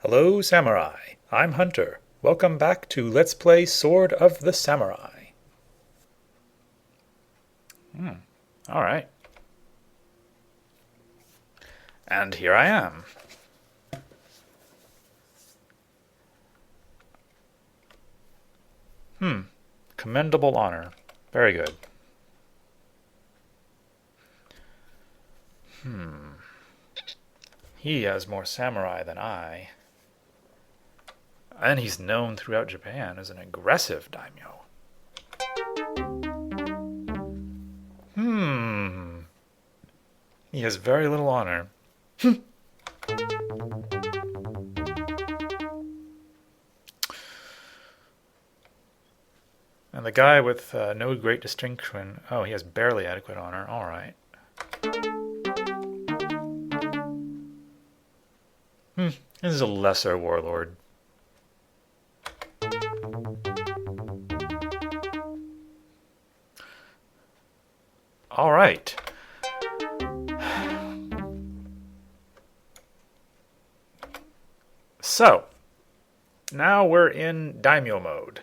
Hello, Samurai. I'm Hunter. Welcome back to Let's Play Sword of the Samurai. All right. And here I am. Commendable honor. Very good. He has more samurai than I. And he's known throughout Japan as an aggressive daimyo. He has very little honor. And the guy with no great distinction... Oh, he has barely adequate honor. All right. This is a lesser warlord. All right. So, now we're in Daimyo mode.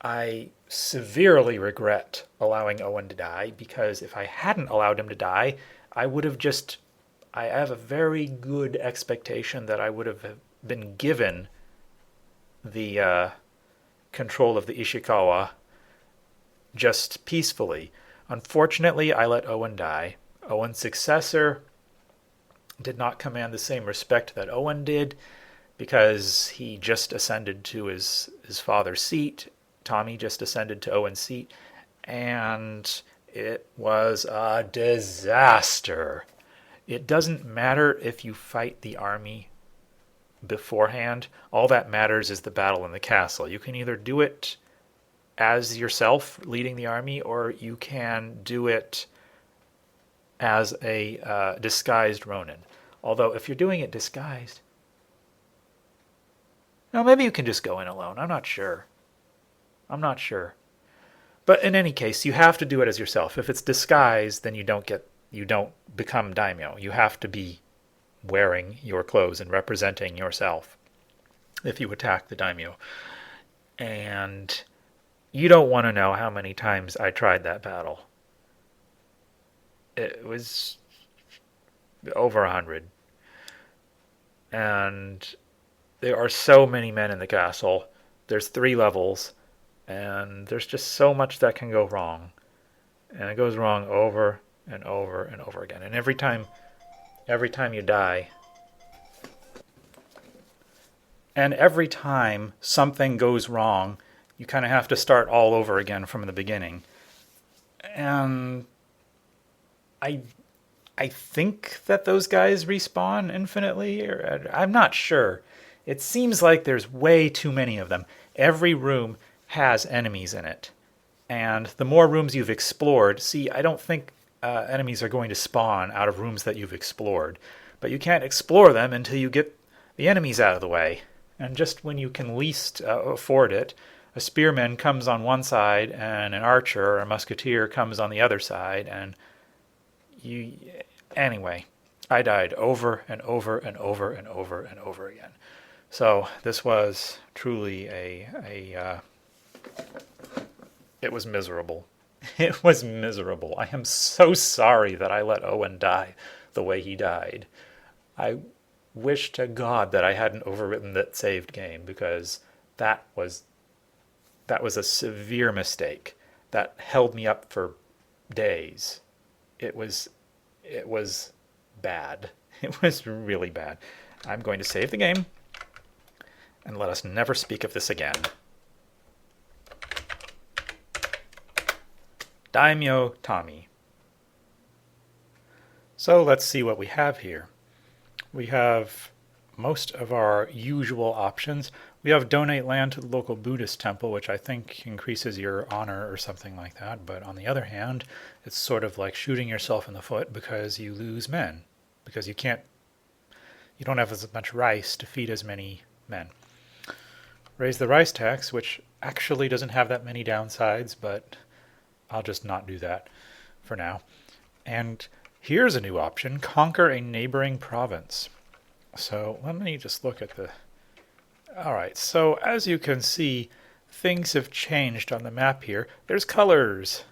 I severely regret allowing Owen to die, because if I hadn't allowed him to die, I would have just... I have a very good expectation that I would have been given the control of the Ishikawa just peacefully. Unfortunately, I let Owen die. Owen's successor did not command the same respect that Owen did, because he just ascended to his father's seat. Tommy just ascended to Owen's seat, and it was a disaster. It doesn't matter if you fight the army beforehand. All that matters is the battle in the castle. You can either do it as yourself leading the army, or you can do it as a disguised Ronin. Although if you're doing it disguised... No, maybe you can just go in alone. I'm not sure. But in any case, you have to do it as yourself. If it's disguised, then you don't become daimyo. You have to be wearing your clothes and representing yourself if you attack the daimyo. And you don't want to know how many times I tried that battle. It was over 100. And there are so many men in the castle. There's 3 levels. And there's just so much that can go wrong. And it goes wrong over and over and over again. And every time you die, and every time something goes wrong, you kind of have to start all over again from the beginning. And I think that those guys respawn infinitely, or I'm not sure. It seems like there's way too many of them. Every room has enemies in it. And the more rooms you've explored... See, I don't think enemies are going to spawn out of rooms that you've explored. But you can't explore them until you get the enemies out of the way. And just when you can least afford it, a spearman comes on one side, and an archer or a musketeer comes on the other side, and you... Anyway, I died over and over and over and over and over again. So this was truly it was miserable. It was miserable. I am so sorry that I let Owen die the way he died. I wish to God that I hadn't overwritten that saved game, because that was a severe mistake. That held me up for days. It was bad. It was really bad. I'm going to save the game, and let us never speak of this again. Daimyo Tommy. So let's see what we have here. We have most of our usual options. We have donate land to the local Buddhist temple, which I think increases your honor or something like that. But on the other hand, it's sort of like shooting yourself in the foot, because you lose men. Because you don't have as much rice to feed as many men. Raise the rice tax, which actually doesn't have that many downsides, but I'll just not do that for now. And here's a new option: conquer a neighboring province. So let me just look at the... All right, so as you can see, things have changed on the map here. There's colors.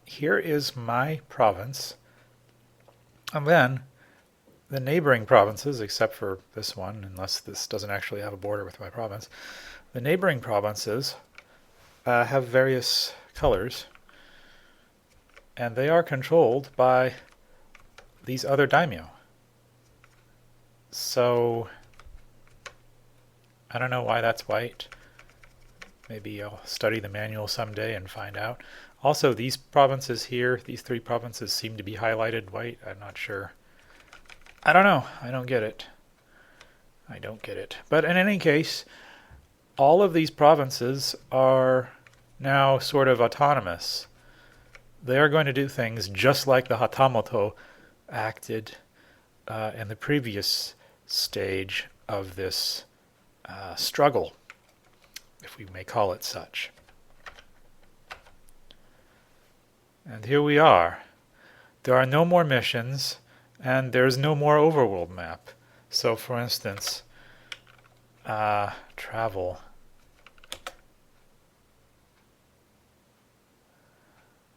Here is my province. And then the neighboring provinces, except for this one, unless this doesn't actually have a border with my province, the neighboring provinces have various colors, and they are controlled by these other daimyo. So I don't know why that's white. Maybe I'll study the manual someday and find out. Also, these provinces here, these three provinces seem to be highlighted white. I'm not sure. I don't know. I don't get it. I don't get it. But in any case, all of these provinces are now sort of autonomous. They are going to do things just like the Hatamoto acted in the previous stage of this struggle, if we may call it such. And here we are. There are no more missions, and there's no more overworld map. So, for instance, travel.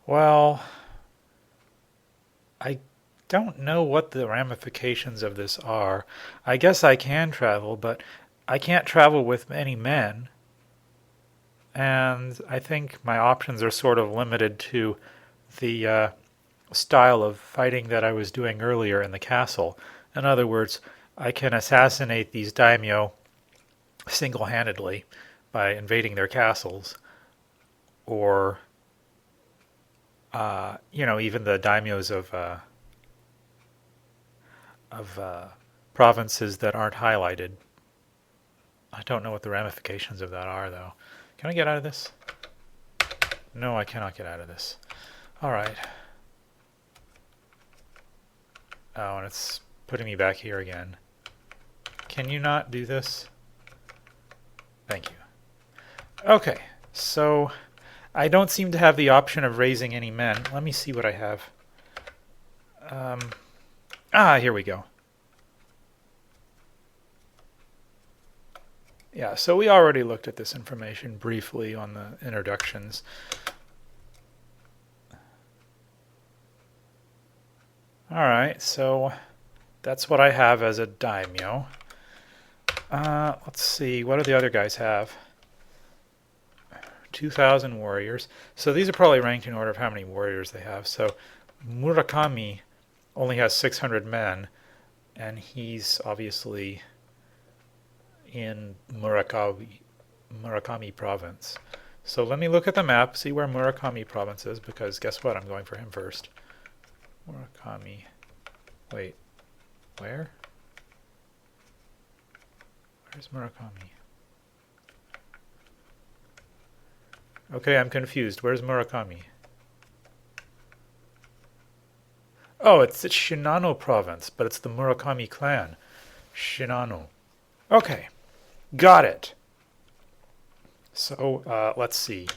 Well, I don't know what the ramifications of this are. I guess I can travel, but I can't travel with any men. And I think my options are sort of limited to the style of fighting that I was doing earlier in the castle. In other words, I can assassinate these daimyo single-handedly by invading their castles, or even the daimyos of provinces that aren't highlighted. I don't know what the ramifications of that are, though. Can I get out of this? No, I cannot get out of this. All right. Oh, and it's putting me back here again. Can you not do this? Thank you. Okay, so I don't seem to have the option of raising any men. Let me see what I have. Here we go. Yeah, so we already looked at this information briefly on the introductions. Alright, so that's what I have as a daimyo. Let's see, what do the other guys have? 2,000 warriors. So these are probably ranked in order of how many warriors they have. So Murakami only has 600 men, and he's obviously in Murakami province. So let me look at the map, see where Murakami province is, because guess what? I'm going for him first. Murakami. Wait. Where? Where's Murakami? Okay, I'm confused. Where's Murakami? Oh, it's Shinano province, but it's the Murakami clan. Shinano. Okay. Got it. So, let's see.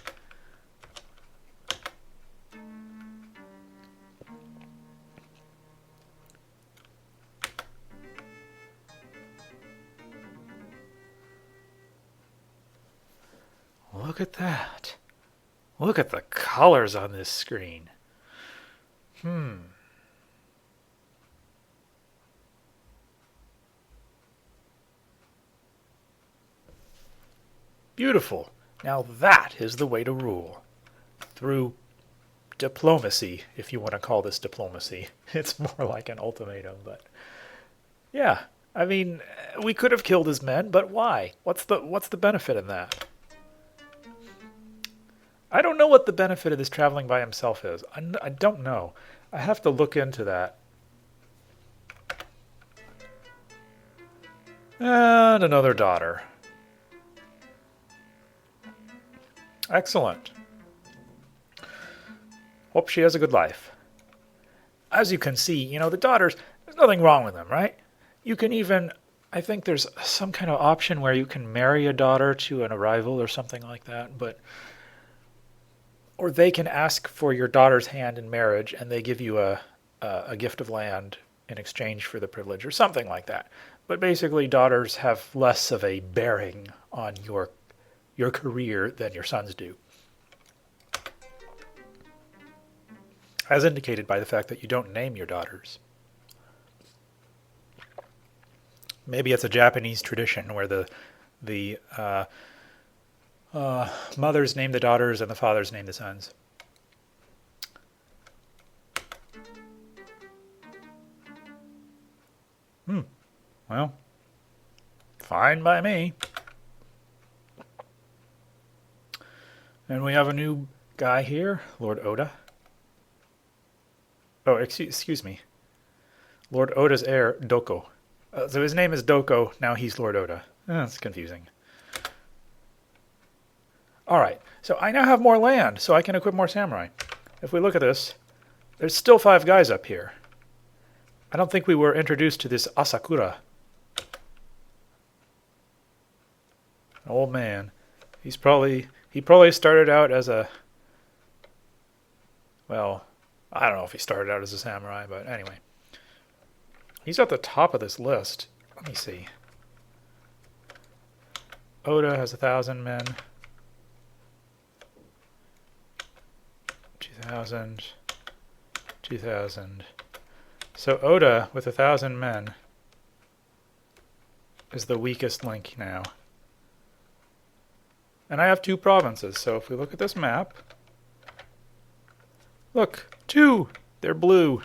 Look at that. Look at the colors on this screen. Beautiful. Now that is the way to rule. Through diplomacy, if you want to call this diplomacy. It's more like an ultimatum, but yeah. I mean, we could have killed his men, but why? What's the benefit in that? I don't know what the benefit of this traveling by himself is. I don't know. I have to look into that. And another daughter. Excellent. Hope she has a good life. As you can see, the daughters, there's nothing wrong with them, right? You can even, I think there's some kind of option where you can marry a daughter to an arrival or something like that, or they can ask for your daughter's hand in marriage, and they give you a gift of land in exchange for the privilege or something like that. But basically, daughters have less of a bearing on your career than your sons do. As indicated by the fact that you don't name your daughters. Maybe it's a Japanese tradition where the mothers name the daughters and the fathers name the sons. Well, fine by me. And we have a new guy here, Lord Oda. Oh, excuse me. Lord Oda's heir, Doko. So his name is Doko, now he's Lord Oda. That's confusing. Alright, so I now have more land, so I can equip more samurai. If we look at this, there's still 5 guys up here. I don't think we were introduced to this Asakura. Old man. He probably started out as a... Well, I don't know if he started out as a samurai, but anyway. He's at the top of this list. Let me see. Oda has 1,000 men. 2,000. 2,000. So Oda, with 1,000 men, is the weakest link now. And I have 2 provinces, so if we look at this map... Look, 2! They're blue.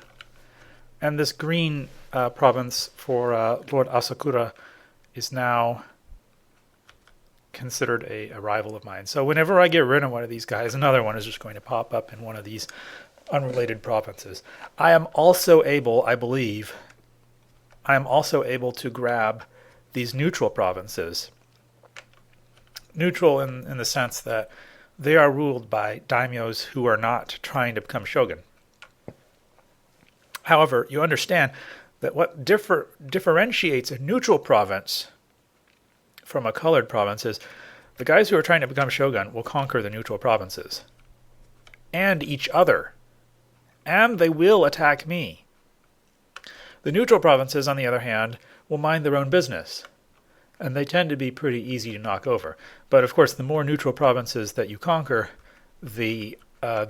And this green province for Lord Asakura is now considered a rival of mine. So whenever I get rid of one of these guys, another one is just going to pop up in one of these unrelated provinces. I am also able, I believe, to grab these neutral provinces. Neutral in the sense that they are ruled by daimyos who are not trying to become shogun. However, you understand that what differentiates a neutral province from a colored province is the guys who are trying to become shogun will conquer the neutral provinces. And each other. And they will attack me. The neutral provinces, on the other hand, will mind their own business. And they tend to be pretty easy to knock over. But of course, the more neutral provinces that you conquer, the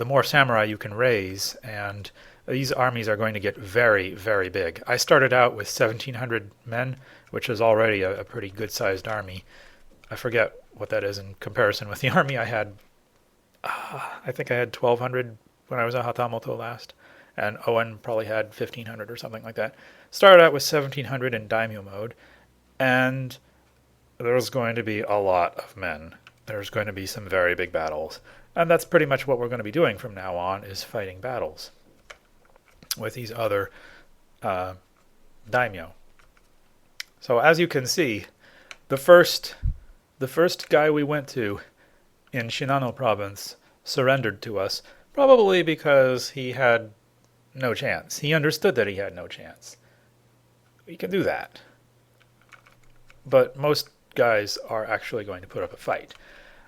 more samurai you can raise, and these armies are going to get very, very big. I started out with 1,700 men, which is already a pretty good-sized army. I forget what that is in comparison with the army I had. I think I had 1,200 when I was at Hatamoto last, and Owen probably had 1,500 or something like that. Started out with 1,700 in Daimyō mode, and there's going to be a lot of men. There's going to be some very big battles. And that's pretty much what we're going to be doing from now on, is fighting battles with these other daimyo. So as you can see, the first guy we went to in Shinano province surrendered to us, probably because he had no chance. He understood that he had no chance. We can do that. But most guys are actually going to put up a fight.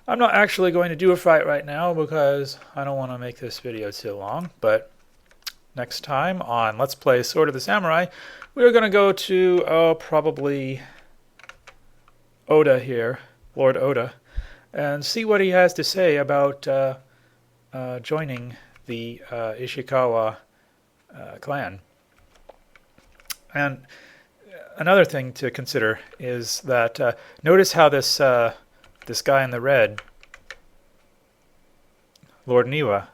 I'm not actually going to do a fight right now because I don't want to make this video too long, but next time on Let's Play Sword of the Samurai, we're going to go to probably Oda here, Lord Oda, and see what he has to say about joining the Ishikawa clan. And another thing to consider is that notice how this guy in the red, Lord Niwa,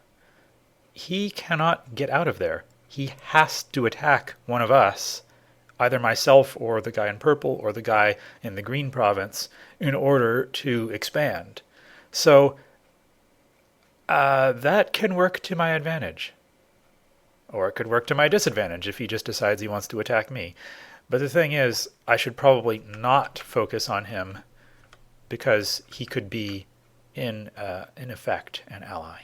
he cannot get out of there. He has to attack one of us, either myself or the guy in purple or the guy in the green province, in order to expand. So that can work to my advantage. Or it could work to my disadvantage if he just decides he wants to attack me. But the thing is, I should probably not focus on him because he could be, in effect, an ally.